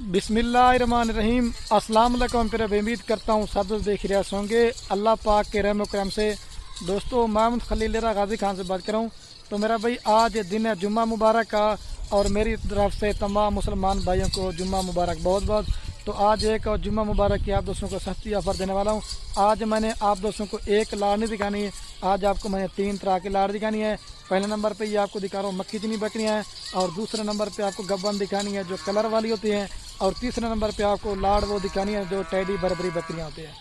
बिस्मिल्लाहिर्रहमानिर्रहीम। अस्सलाम वालेकुम। फिर उम्मीद करता हूँ सब देख रहे होंगे अल्लाह पाक के रहम करम से। दोस्तों, मोहम्मद खलील गाजी खान से बात कर रहा हूँ। तो मेरा भाई आज दिन है जुम्मा मुबारक का, और मेरी तरफ से तमाम मुसलमान भाइयों को जुम्मा मुबारक बहुत बहुत। तो आज एक और जुम्मा मुबारक की आप दोस्तों को सस्ती ऑफ़र देने वाला हूँ। आज मैंने आप दोस्तों को एक लाड़ नहीं दिखानी है, आज आपको मैंने 3 तरह की लाड़ दिखानी है। पहले नंबर पे ये आपको दिखा रहा हूँ मक्खी चीनी बकरियाँ हैं, और दूसरे नंबर पे आपको गब्बन दिखानी है जो कलर वाली होती हैं, और तीसरे नंबर पे आपको लाड़ वो दिखानी है जो टेडी बरबरी बकरियाँ होती हैं।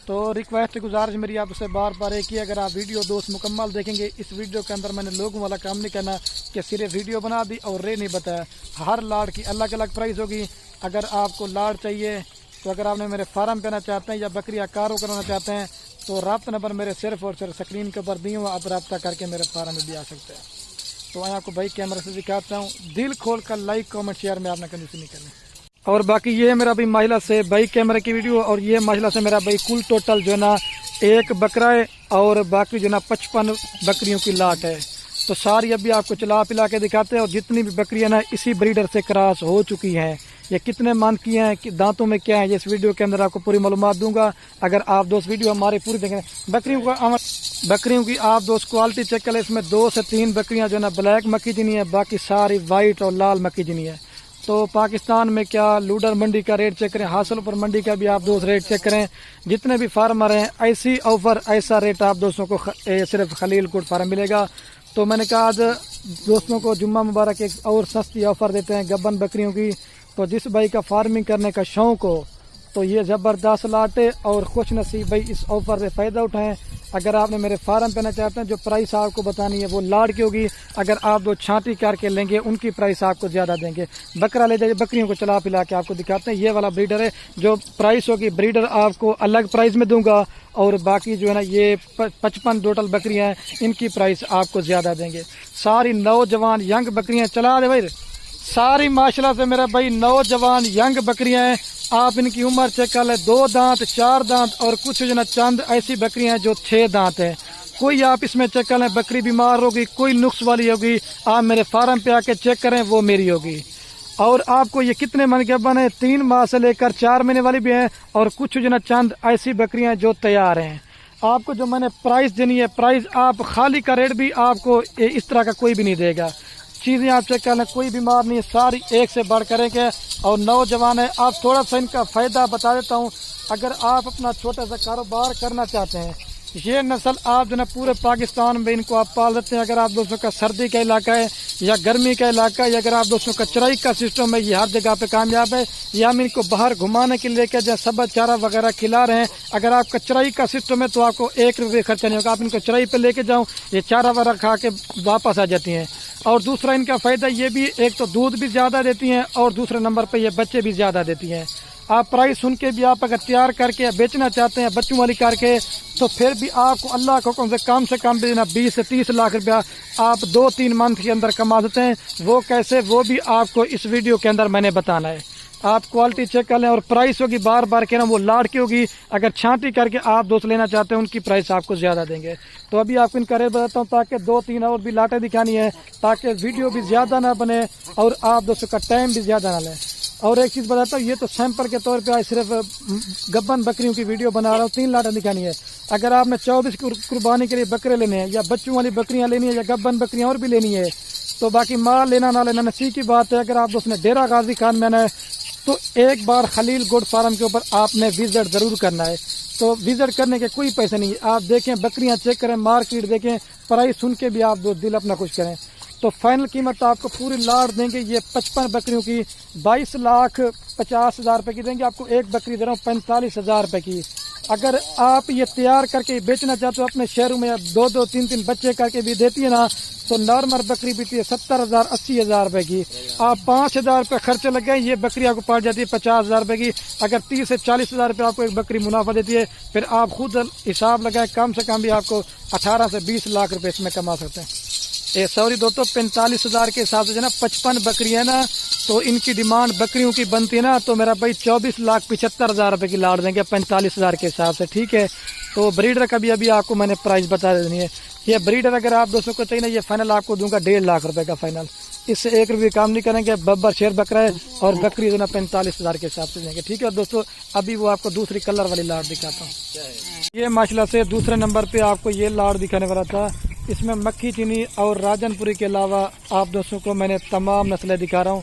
तो रिक्वेस्ट गुजारिश मेरी आपसे बार बार एक ही, अगर आप वीडियो दोस्त मुकम्मल देखेंगे, इस वीडियो के अंदर मैंने लोगों वाला काम नहीं करना कि सिर्फ वीडियो बना दी और रे नहीं बताया। हर लाड़ की अलग अलग प्राइस होगी। अगर आपको लाड़ चाहिए, तो अगर आपने मेरे फार्म पे आना चाहते हैं या बकरियाँ कारो कराना चाहते हैं, तो रब्ता नंबर मेरे सिर्फ और सिर्फ स्क्रीन के ऊपर दिए हुए, आप रब्ता करके मेरे फार्म में भी आ सकते हैं। तो मैं आपको भाई कैमरे से दिखाता हूँ। दिल खोल कर लाइक कमेंट शेयर में आपने कंजूसी नहीं करनी। और बाकी ये मेरा भाई महिला से भाई कैमरे की वीडियो, और ये महिला से मेरा भाई कुल टोटल जो है ना 1 बकरा है, और बाकी जो है ना 55 बकरियों की लाट है। तो सारी अभी आपको चला पिला के दिखाते हैं, और जितनी भी बकरियां ना इसी ब्रीडर से क्रॉस हो चुकी हैं। ये कितने मन की हैं, कि दांतों में क्या है, ये इस वीडियो के अंदर आपको पूरी मालूमात दूंगा। अगर आप दोस्त वीडियो हमारी पूरी देखें। बकरियों की आप दोस्त क्वालिटी चेक करें। इसमें 2 से 3 बकरियां जो है ना ब्लैक मक्खी जिनी है, बाकी सारी वाइट और लाल मक्खी जिनी है। तो पाकिस्तान में क्या लूडर मंडी का रेट चेक करें, हासिलपुर मंडी का भी आप दोस्त रेट चेक करें। जितने भी फार्मर हैं ऐसी ऑफर ऐसा रेट आप दोस्तों को सिर्फ खलील गुड फार्म मिलेगा। तो मैंने कहा आज दोस्तों को जुम्मा मुबारक एक और सस्ती ऑफर देते हैं गब्बन बकरियों की। तो जिस भाई का फार्मिंग करने का शौक हो, तो ये ज़बरदस्त लाटे और खुश नसीब भाई इस ऑफ़र से फ़ायदा उठाएं। अगर आपने मेरे फार्म पे आना चाहते हैं, जो प्राइस आपको बतानी है वो लाड़ की होगी। अगर आप 2 छांटी करके लेंगे, उनकी प्राइस आपको ज़्यादा देंगे। बकरा ले जाइए, बकरियों को चला पिला के आपको दिखाते हैं। ये वाला ब्रीडर है, जो प्राइस होगी ब्रीडर आपको अलग प्राइस में दूंगा, और बाकी जो है ना ये 55 टोटल बकरियाँ हैं, इनकी प्राइस आपको ज़्यादा देंगे। सारी नौजवान यंग बकरियाँ चला दे भाई, सारी माशाल्लाह से मेरा भाई नौजवान यंग बकरियां हैं। आप इनकी उम्र चेक कर ले, 2 दांत 4 दांत, और कुछ जो ना चंद ऐसी बकरियां हैं जो 6 दांत हैं। कोई आप इसमें चेक कर लें बकरी बीमार होगी, कोई नुक्स वाली होगी, आप मेरे फार्म पे आके चेक करें, वो मेरी होगी। और आपको ये कितने मन के बने, 3 माह से लेकर 4 महीने वाली भी हैं, और कुछ जो ना चंद ऐसी बकरियां जो तैयार हैं। आपको जो मैंने प्राइस देनी है, प्राइस आप खाली का रेट भी आपको इस तरह का कोई भी नहीं देगा। चीज़ें आप चेक कर लें, कोई बीमार नहीं है, सारी एक से बढ़ करेंगे, और नौजवान है। आप थोड़ा सा इनका फ़ायदा बता देता हूँ। अगर आप अपना छोटा सा कारोबार करना चाहते हैं, ये नस्ल आप जो है पूरे पाकिस्तान में इनको आप पाल देते हैं। अगर आप दोस्तों का सर्दी का इलाका है या गर्मी का इलाका है, या अगर आप दोस्तों का चराई का सिस्टम है, ये हर जगह पे कामयाब है। या हम इनको बाहर घुमाने के लिए लेकर जहाँ सब चारा वगैरह खिला रहे हैं। अगर आपका चराई का सिस्टम है, तो आपको 1 रुपये खर्चा नहीं होगा। आप इनको चराई पे लेके जाओ, ये चारा वगैरह खा के वापस आ जाती हैं। और दूसरा इनका फ़ायदा ये भी, एक तो दूध भी ज़्यादा देती हैं, और दूसरे नंबर पे ये बच्चे भी ज़्यादा देती हैं। आप प्राइस सुन के भी आप अगर तैयार करके बेचना चाहते हैं बच्चों वाली करके, तो फिर भी आपको अल्लाह के हुक्म से कम भी ना 20 से 30 लाख रुपया आप 2-3 मंथ के अंदर कमा सकते हैं। वो कैसे, वो भी आपको इस वीडियो के अंदर मैंने बताना है। आप क्वालिटी चेक कर लें, और प्राइस होगी बार बार कहना वो लाड़ की होगी। अगर छांटी करके आप दोस्त लेना चाहते हैं, उनकी प्राइस आपको ज़्यादा देंगे। तो अभी आपको इनका रेट बताता हूँ, ताकि 2-3 और भी लाटें दिखानी है, ताकि वीडियो भी ज़्यादा ना बने और आप दोस्तों का टाइम भी ज़्यादा ना लें। और एक चीज़ बताता हूँ, ये तो सैंपल के तौर पे आज सिर्फ गब्बन बकरियों की वीडियो बना रहा हूँ। 3 लाटें दिखानी है। अगर आपने 24 कुर्बानी के लिए बकरे लेने हैं, या बच्चों वाली बकरियाँ लेनी है, या गब्बन बकरियाँ और भी लेनी है, तो बाकी माल लेना ना लेना नसीब की बात है। अगर आप दोस्त ने डेरा गाजी खान में आना है, तो एक बार खलील गुड फार्म के ऊपर आपने विजिट ज़रूर करना है। तो विजिट करने के कोई पैसे नहीं है। आप देखें, बकरियां चेक करें, मार्केट देखें, प्राइस सुन के भी आप दिल अपना खुश करें। तो फाइनल कीमत आपको पूरी लाड़ देंगे। ये 55 बकरियों की 22,50,000 रुपये की देंगे। आपको एक बकरी दे रहा हूँ 45,000 रुपये की। अगर आप ये तैयार करके बेचना चाहते हो अपने शहरों में, 2-2, 3-3 बच्चे करके भी देती है ना, तो नॉर्मल बकरी बिकती है 70,000, 80,000 रुपये की। आप 5,000 रुपये खर्चे लग गए, ये बकरी आपको पड़ जाती है 50,000 रुपये की। अगर 30 से 40,000 रुपये आपको एक बकरी मुनाफा देती है, फिर आप खुद हिसाब लगाएं, कम से कम भी आपको 18 से 20 लाख रुपये इसमें कमा सकते हैं। सॉरी दोस्तों 45,000 के हिसाब से जो ना 55 बकरी है ना, तो इनकी डिमांड बकरियों की बनती है ना, तो मेरा भाई 24,75,000 रुपये की लाट देंगे 45,000 के हिसाब से, ठीक है। तो ब्रीडर का भी अभी आपको मैंने प्राइस बता देनी है। ये ब्रीडर अगर आप दोस्तों को चाहिए ना, ये फाइनल आपको दूंगा 1.5 लाख रुपए का फाइनल, इससे 1 रुपये काम नहीं करेंगे। बब्बर शेर बकरा है और बकरी जो ना 45,000 के हिसाब से देंगे, ठीक है। और दोस्तों अभी वो आपको दूसरी कलर वाली लाट दिखाता हूँ। ये माशाल्लाह से दूसरे नंबर पे आपको ये लाट दिखाने वाला था। इसमें मक्खी चीनी और राजनपुरी के अलावा आप दोस्तों को मैंने तमाम नस्लें दिखा रहा हूँ,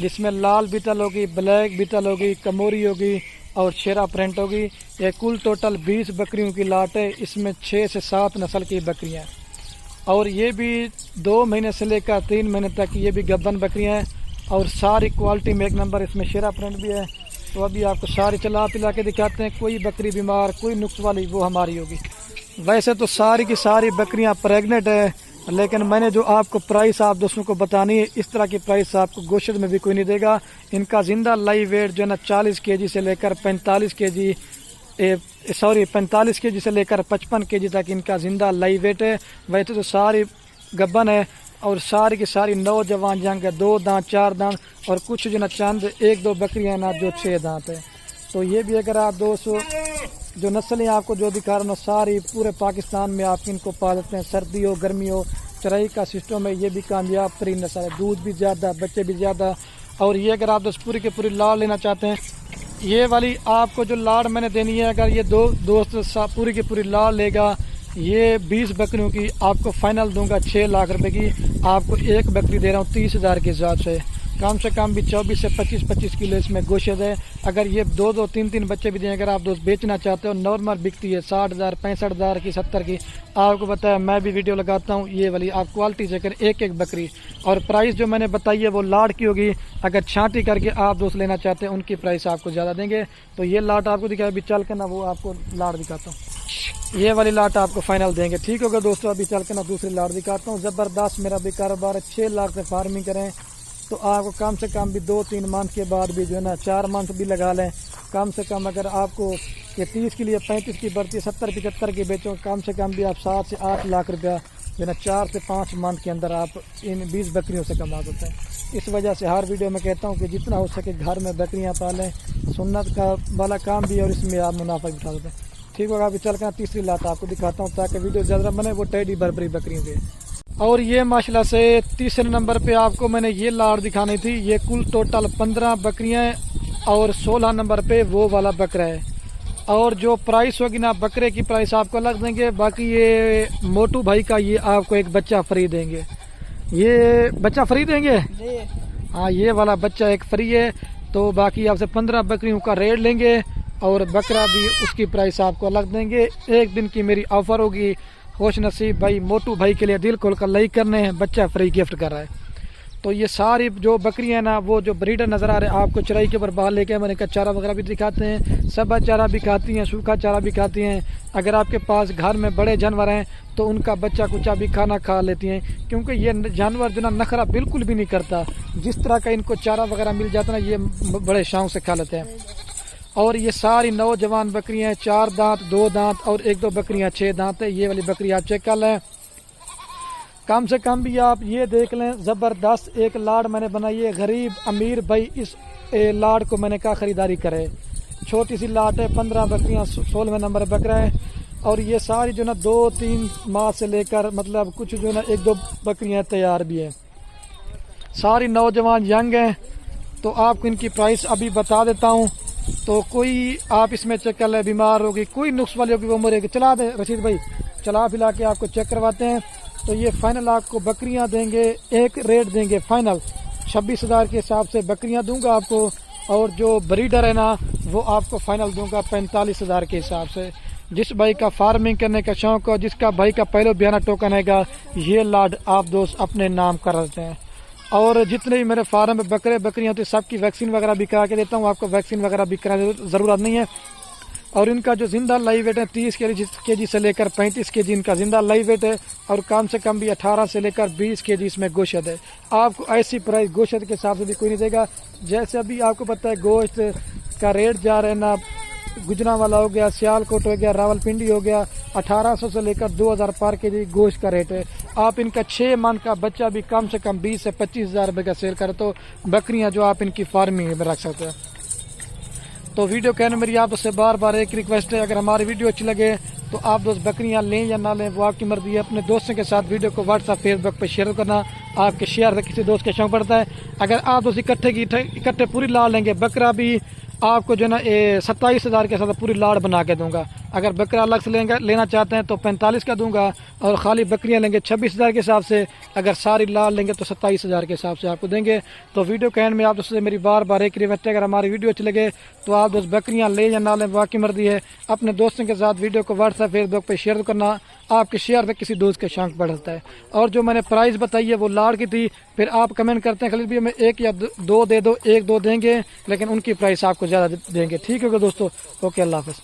जिसमें लाल बीटल होगी, ब्लैक बीटल होगी, कमोरी होगी और शेरा प्रिंट होगी। ये कुल टोटल 20 बकरियों की लाट है। इसमें 6 से 7 नस्ल की बकरियाँ हैं और ये भी 2 महीने से लेकर 3 महीने तक ये भी गब्बन बकरियाँ हैं और सारी क्वालिटी में 1 नंबर। इसमें शेरा प्रिंट भी है। तो अभी आपको सारी चला पिला के दिखाते हैं। कोई बकरी बीमार, कोई नुक्स वाली, वो हमारी होगी। वैसे तो सारी की सारी बकरियां प्रेग्नेंट है, लेकिन मैंने जो आपको प्राइस आप दोस्तों को बतानी है, इस तरह की प्राइस आपको गोश्त में भी कोई नहीं देगा। इनका जिंदा लाइव वेट जो है ना 40 केजी से लेकर 45 केजी 45 केजी से लेकर 55 केजी तक इनका जिंदा लाइव वेट है। वैसे तो सारी गब्बन है और सारी की सारी नौजवान जंग है, 2 दांत 4 दांत और कुछ जो ना चंद 1-2 बकरियां ना जो 6 दांत है। तो ये भी अगर आप दोस्तों जो नस्लें आपको जो दिखा रहा हूँ सारी पूरे पाकिस्तान में आप इनको पालते हैं, सर्दी हो गर्मी हो, चराई का सिस्टम है। ये भी कामयाब तरीन नस्ल है, दूध भी ज़्यादा, बच्चे भी ज़्यादा। और ये अगर आप दोस्त पूरी की पूरी लाड़ लेना चाहते हैं, ये वाली आपको जो लाड़ मैंने देनी है, अगर ये दोस्त पूरी की पूरी लाड़ लेगा, ये 20 बकरियों की आपको फाइनल दूंगा 6 लाख रुपए की। आपको एक बकरी दे रहा हूँ 30,000 के हिसाब से। कम से कम भी 24 से 25 किलो इसमें गोश्त है। अगर ये 2-2, 3-3 बच्चे भी दें, अगर आप दोस्त बेचना चाहते हो, नॉर्मल बिकती है 60,000, 65,000 की, 70 की। आपको पता है मैं भी वीडियो लगाता हूँ। ये वाली आप क्वालिटी चेक करें, एक बकरी। और प्राइस जो मैंने बताई है वो लाट की होगी। अगर छांटी करके आप दोस्त लेना चाहते हैं, उनकी प्राइस आपको ज़्यादा देंगे। तो ये लाट आपको दिखाया, अभी चल के ना वो आपको लाट दिखाता हूँ। ये वाली लाट आपको फाइनल देंगे, ठीक होगा दोस्तों। अभी चल के ना दूसरी लाट दिखाता हूँ। ज़बरदस्त मेरा भी कारोबार है। 6 लाख से फार्मिंग करें तो आपको कम से कम भी 2-3 मंथ के बाद भी जो है ना 4 मंथ भी लगा लें। कम से कम अगर आपको ये 30 के लिए 35 की बढ़ती है, 70-75 की बेचो, कम से कम भी आप 7 से 8 लाख रुपया जो है ना 4 से 5 मंथ के अंदर आप इन 20 बकरियों से कमा सकते हैं। इस वजह से हर वीडियो में कहता हूँ कि जितना हो सके घर में बकरियाँ पालें, सुन्नत का वाला काम भी और इसमें आप मुनाफा भी उठा सकते हैं, ठीक होगा। अभी चल कर तीसरी लात आपको दिखाता हूँ ताकि वीडियो ज़्यादा बने, वो टेडी बर्बरी बकरियों के। और ये माशाल्लाह से तीसरे नंबर पे आपको मैंने ये लाड़ दिखानी थी। ये कुल टोटल 15 बकरियां हैं और 16 नंबर पे वो वाला बकरा है। और जो प्राइस होगी ना बकरे की प्राइस आपको अलग देंगे। बाकी ये मोटू भाई का ये आपको एक बच्चा फ्री देंगे। ये बच्चा फ्री देंगे, हाँ ये वाला बच्चा एक फ्री है। तो बाकी आपसे 15 बकरियों का रेट लेंगे और बकरा भी उसकी प्राइस आपको अलग देंगे। एक दिन की मेरी ऑफर होगी। खुश नसीब भाई मोटू भाई के लिए दिल खोल कर लाइक करने हैं, बच्चा फ्री गिफ्ट कर रहा है। तो ये सारी जो बकरियां हैं ना, वो जो ब्रीडर नज़र आ रहे हैं आपको चराई के ऊपर बाहर लेके मैंने कहा चारा वगैरह भी दिखाते हैं। सब्ज़ा चारा भी खाती हैं, सूखा चारा भी खाती हैं। अगर आपके पास घर में बड़े जानवर हैं तो उनका बच्चा कुचा भी खाना खा लेती हैं, क्योंकि ये जानवर जो ना नखरा बिल्कुल भी नहीं करता। जिस तरह का इनको चारा वगैरह मिल जाता है ना, ये बड़े शौक से खा लेते हैं। और ये सारी नौजवान बकरियां हैं, 4 दांत 2 दांत और 1-2 बकरियां 6 दांत है। ये वाली बकरी आप चेक कर लें। कम से कम भी आप ये देख लें, ज़बरदस्त एक लाड़ मैंने बनाई है। गरीब अमीर भाई इस लाड़ को मैंने कहा ख़रीदारी करे। छोटी सी लाट है, 15 बकरियां, 16वें नंबर बकरा है। और ये सारी जो ना 2-3 माह से लेकर मतलब कुछ जो ना 1-2 बकरियां तैयार भी है। सारी नौजवान यंग हैं। तो आपको इनकी प्राइस अभी बता देता हूँ। तो कोई आप इसमें चेक कर ले, बीमार होगी, कोई नुक्स वाली होगी, वो मरेगी। चला दे रशीद भाई, चला फिला के आपको चेक करवाते हैं। तो ये फाइनल आपको बकरियां देंगे, एक रेट देंगे फाइनल 26,000 के हिसाब से बकरियां दूंगा आपको। और जो ब्रीडर है ना, वो आपको फाइनल दूंगा 45,000 के हिसाब से। जिस भाई का फार्मिंग करने का शौक हो, जिसका भाई का पहले बयाना टोकन हैगा, ये लाड आप दोस्त अपने नाम कर देते हैं। और जितने भी मेरे फार्म में बकरे बकरियां होती सबकी वैक्सीन वगैरह भी करा के देता हूँ। आपको वैक्सीन वगैरह भी कराने की ज़रूरत नहीं है। और इनका जो जिंदा लाइव वेट है 30 केजी से लेकर 35 केजी इनका जिंदा लाइव वेट है। और कम से कम भी 18 से लेकर 20 केजी इसमें गोश्त है। आपको ऐसी प्राइस गोश्त के हिसाब से भी कोई नहीं देगा। जैसे अभी आपको पता है गोश्त का रेट जा रहा है ना गुजरांवाला हो गया, सियालकोट हो गया, रावलपिंडी हो गया, 1800 से लेकर 2000 पर केजी गोश्त का रेट है। आप इनका 6 मन का बच्चा भी कम से कम 20 से 25 हज़ार रुपये का सेल करें तो बकरियां जो आप इनकी फार्मिंग में रख सकते हैं। तो वीडियो कहने मेरी आप दोस्त से बार बार एक रिक्वेस्ट है, अगर हमारी वीडियो अच्छी लगे तो आप दोस्त बकरियां लें या ना लें वो आपकी मर्जी है। अपने दोस्तों के साथ वीडियो को व्हाट्सएप फेसबुक पर शेयर करना आपके शेयर से किसी दोस्त के शौक पड़ता है। अगर आप दोस्त इकट्ठे पूरी लाड़ लेंगे, बकरा भी आपको जो है ना 27 हज़ार के साथ पूरी लाड़ बना के दूंगा। अगर बकरा अलग से लेना चाहते हैं तो 45 का दूंगा, और खाली बकरियां लेंगे 26 हज़ार के हिसाब से, अगर सारी लाड़ लेंगे तो 27 हज़ार के हिसाब से आपको देंगे। तो वीडियो कहने में आप दोस्तों से मेरी बार बार एक रिक्वेस्ट है, अगर हमारी वीडियो अच्छी लगे तो आप दोस्त बकरियां ले या ना लें बाकी मर्जी है। अपने दोस्तों के साथ वीडियो को व्हाट्सएप फेसबुक पर शेयर करना आपके शेयर से किसी दोस्त के शौक बढ़ता है। और जो मैंने प्राइस बताई है वो लाड़ की थी, फिर आप कमेंट करते हैं खलील भी हमें 1 या 2 दे दो, 1-2 देंगे लेकिन उनकी प्राइस आपको ज़्यादा देंगे। ठीक है दोस्तों, ओके, अल्लाह हाफ़िज़।